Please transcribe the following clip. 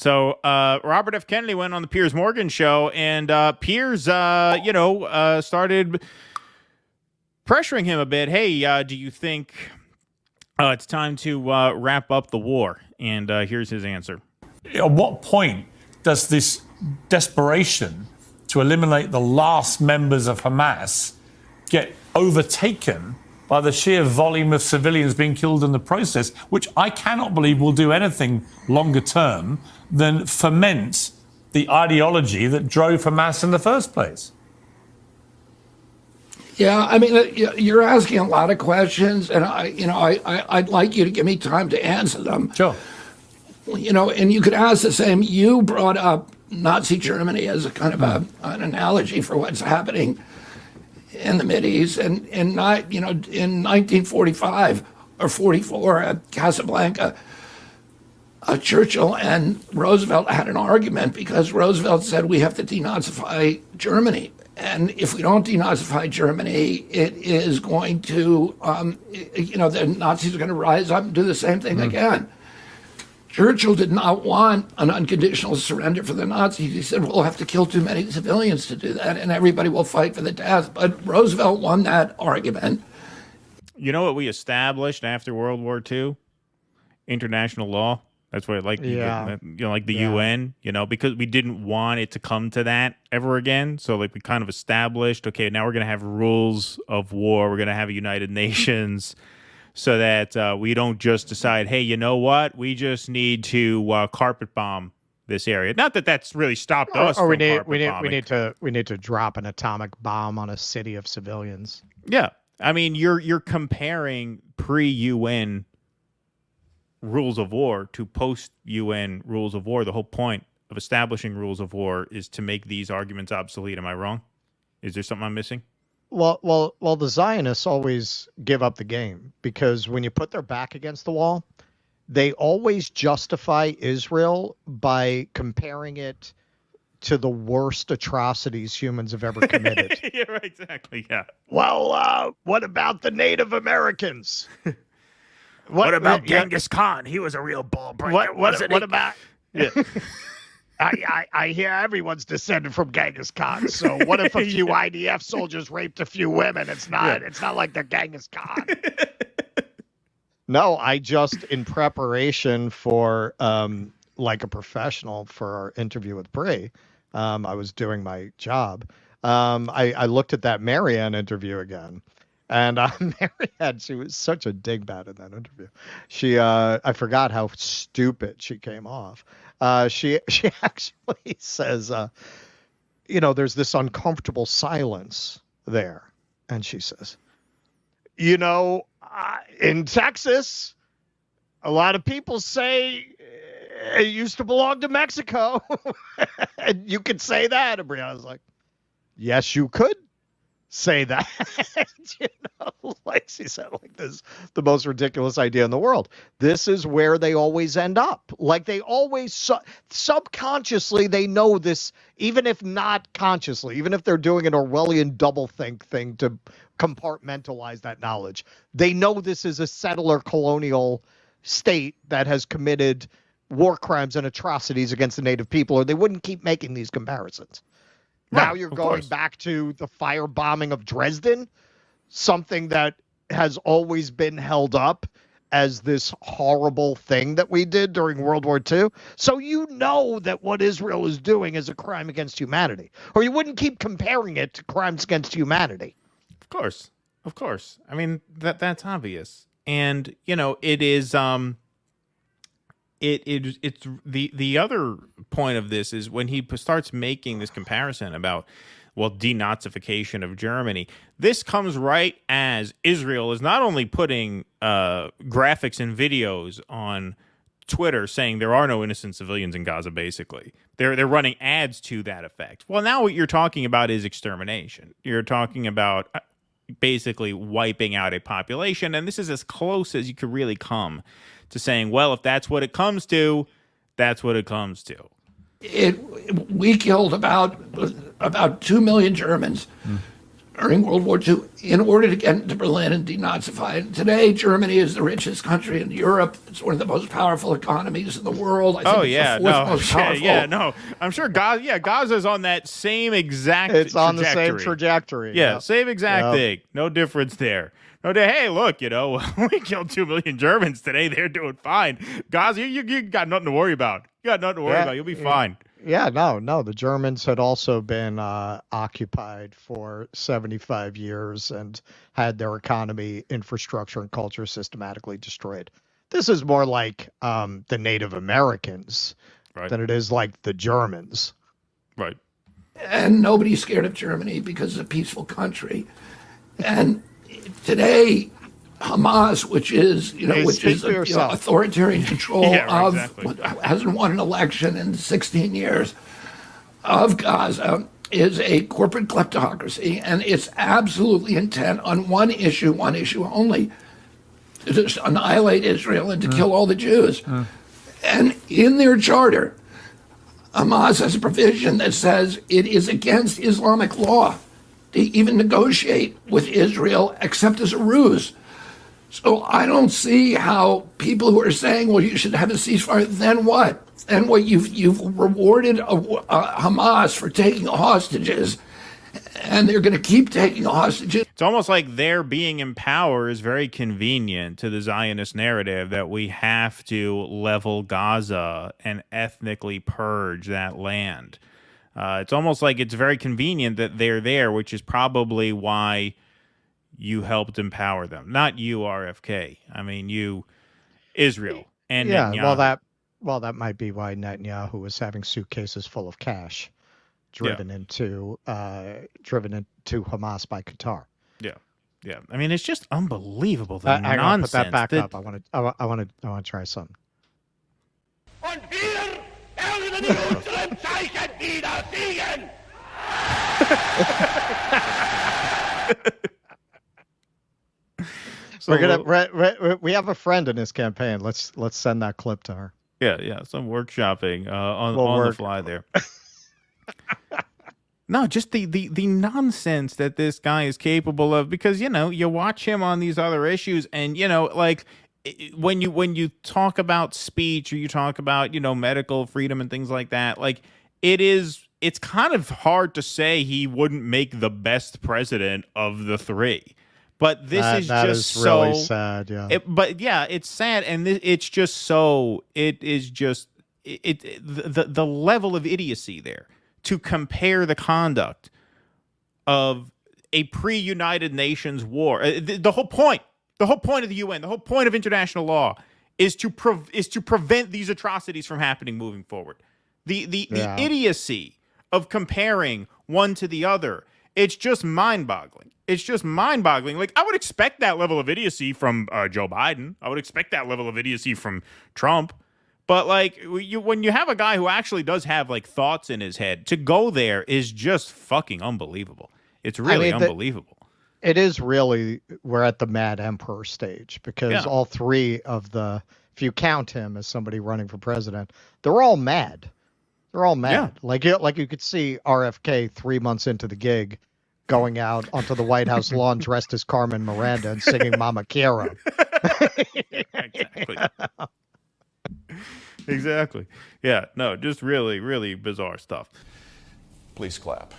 So Robert F. Kennedy went on the Piers Morgan show, and Piers, started pressuring him a bit. Hey, do you think it's time to wrap up the war? And here's his answer. At what point does this desperation to eliminate the last members of Hamas get overtaken by the sheer volume of civilians being killed in the process, which I cannot believe will do anything longer term than foment the ideology that drove Hamas in the first place? Yeah, I mean, you're asking a lot of questions, and I'd like you to give me time to answer them. Sure. And you could ask the same. You brought up Nazi Germany as a kind of an analogy for what's happening in the Mideast, and in 1945 or 44 at Casablanca, Churchill and Roosevelt had an argument because Roosevelt said we have to denazify Germany, and if we don't denazify Germany, it is going to, the Nazis are going to rise up and do the same thing again. Churchill did not want an unconditional surrender for the Nazis. He said, we'll have to kill too many civilians to do that, and everybody will fight for the death. But Roosevelt won that argument. You know what we established after World War II? International law. That's what, like the UN, because we didn't want it to come to that ever again. So, like, we kind of established, okay, now we're going to have rules of war. We're going to have a United Nations. So that we don't just decide, hey, you know what? We just need to carpet bomb this area. Not that that's really stopped us. Or we need to drop an atomic bomb on a city of civilians. Yeah, I mean, you're comparing pre-UN rules of war to post-UN rules of war. The whole point of establishing rules of war is to make these arguments obsolete. Am I wrong? Is there something I'm missing? Well, the Zionists always give up the game because when you put their back against the wall, they always justify Israel by comparing it to the worst atrocities humans have ever committed. Yeah, right, exactly. Yeah. Well, what about the Native Americans? What about Genghis Khan? He was a real ball breaker. What about? Yeah. I hear everyone's descended from Genghis Khan. So what if a few IDF soldiers raped a few women? It's not like they're Genghis Khan. No, I just, in preparation for like a professional for our interview with Brie, I was doing my job. I looked at that Marianne interview again. And Marianne, she was such a dingbat in that interview. She, I forgot how stupid she came off. She actually says, there's this uncomfortable silence there. And she says, in Texas, a lot of people say it used to belong to Mexico. And you could say that. And Brianna's like, yes, you could say that. Like she said, like this, the most ridiculous idea in the world. This is where they always end up. Like they always subconsciously, they know this, even if not consciously, even if they're doing an Orwellian doublethink thing to compartmentalize that knowledge. They know this is a settler colonial state that has committed war crimes and atrocities against the native people, or they wouldn't keep making these comparisons. Now you're going back to the firebombing of Dresden, something that has always been held up as this horrible thing that we did during World War II. So you know that what Israel is doing is a crime against humanity, or you wouldn't keep comparing it to crimes against humanity. Of course. I mean, that's obvious. And, it is... It's the other point of this is when he starts making this comparison about, denazification of Germany. This comes right as Israel is not only putting graphics and videos on Twitter saying there are no innocent civilians in Gaza. Basically, they're running ads to that effect. Well, now what you're talking about is extermination. You're talking about basically wiping out a population, and this is as close as you could really come to saying, well, if that's what it comes to, that's what it comes to. We killed about 2 million Germans during World War II in order to get into Berlin and denazify it. Today, Germany is the richest country in Europe. It's one of the most powerful economies in the world. I think it's the fourth most powerful. I'm sure Gaza. Yeah, Gaza's on that same exact. It's on the same trajectory. Yeah, same exact thing. No difference there. No, hey, look, we killed 2 million Germans today. They're doing fine. Gaza, you got nothing to worry about. You got nothing to worry about. You'll be fine. Yeah, no. The Germans had also been occupied for 75 years and had their economy, infrastructure, and culture systematically destroyed. This is more like the Native Americans than it is like the Germans. Right. And nobody's scared of Germany because it's a peaceful country. And today, Hamas, which is authoritarian control hasn't won an election in 16 years of Gaza, is a corporate kleptocracy, and it's absolutely intent on one issue only: to just annihilate Israel and to kill all the Jews. And in their charter, Hamas has a provision that says it is against Islamic law to even negotiate with Israel except as a ruse. So I don't see how people who are saying, well, you should have a ceasefire, then what? Then what? You've rewarded Hamas for taking hostages, and they're going to keep taking hostages. It's almost like their being in power is very convenient to the Zionist narrative that we have to level Gaza and ethnically purge that land. It's almost like it's very convenient that they're there, which is probably why you helped empower them. Not you, RFK. I mean, you, Israel, and Netanyahu. Well, that might be why Netanyahu was having suitcases full of cash driven into Hamas by Qatar. Yeah. I mean, it's just unbelievable the nonsense. Put that back up. I want to try something. Und wir werden in unserem Zeichen wieder siegen. So we have a friend in this campaign. Let's send that clip to her. Yeah. Some workshopping on the fly there. No, just the nonsense that this guy is capable of, because you watch him on these other issues, and like when you talk about speech, or you talk about medical freedom and things like that, like it's kind of hard to say he wouldn't make the best president of the three. But this is just so really sad, yeah. It's sad, and it's just so. It is just the level of idiocy there to compare the conduct of a pre-United Nations war. The whole point of the UN, the whole point of international law is to prevent these atrocities from happening moving forward. The idiocy of comparing one to the other, it's just mind-boggling. It's just mind-boggling. Like, I would expect that level of idiocy from Joe Biden. I would expect that level of idiocy from Trump. But like, when you have a guy who actually does have like thoughts in his head, to go there is just fucking unbelievable. It's really unbelievable. It is really, we're at the Mad Emperor stage, because all three of if you count him as somebody running for president, they're all mad. They're all mad. Yeah. Like you could see RFK 3 months into the gig going out onto the White House lawn dressed as Carmen Miranda and singing Mama Quiero. Exactly. Yeah, no, just really, really bizarre stuff. Please clap.